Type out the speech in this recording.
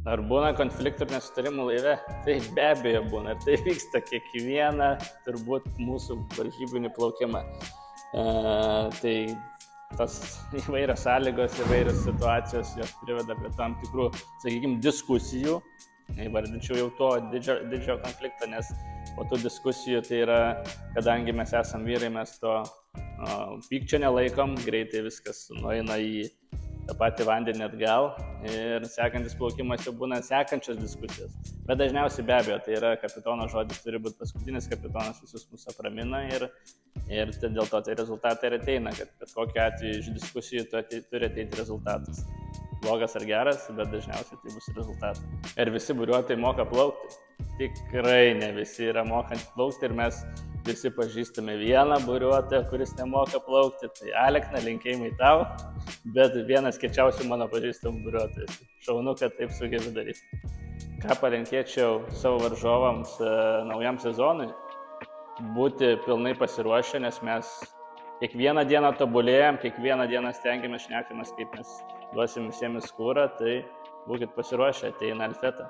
Ar būna konfliktų ir nesutarimų laive? Tai be abejo būna. Ir tai vyksta kiekvieną, turbūt, mūsų varžybinį plaukimą. Tai tas įvairios sąlygos, įvairios situacijos, jos priveda prie tam tikrų, sakykime, diskusijų. Įvardinčiau jau to didžiojo konfliktą, nes po tų diskusijų tai yra, kadangi mes esam vyrai, mes to pykčio nelaikom, greitai viskas nueina į tą patį vandenį atgal ir sekantis plaukimas jau būna sekančios diskusijos. Bet dažniausiai be abejo, tai yra kapitono žodis turi būti paskutinis, kapitonas visus mus apramina ir dėl to tai rezultatai ir ateina, kad bet kokiu atveju iš diskusijų turi ateiti rezultatas. Blogas ar geras, bet dažniausiai tai bus rezultatas. Ir visi buriuotojai moka plaukti. Tikrai ne visi yra mokantys plaukti ir mes visi pažįstame vieną buriuotoją, kuris nemoka plaukti. Tai Alekna, linkėjimai tau, bet vienas kiečiausių mano pažįstamų buriuotojas. Šaunu, kad taip sugebi daryti. Ką palinkėčiau savo varžovams naujam sezonui? Būti pilnai pasiruošę, nes mes kiekvieną dieną tobulėjam, kiekvieną dieną stengiamės, šnekamės, kaip mes duosim visiems skūrą, tai būkit pasiruošę, ateina Alfeta.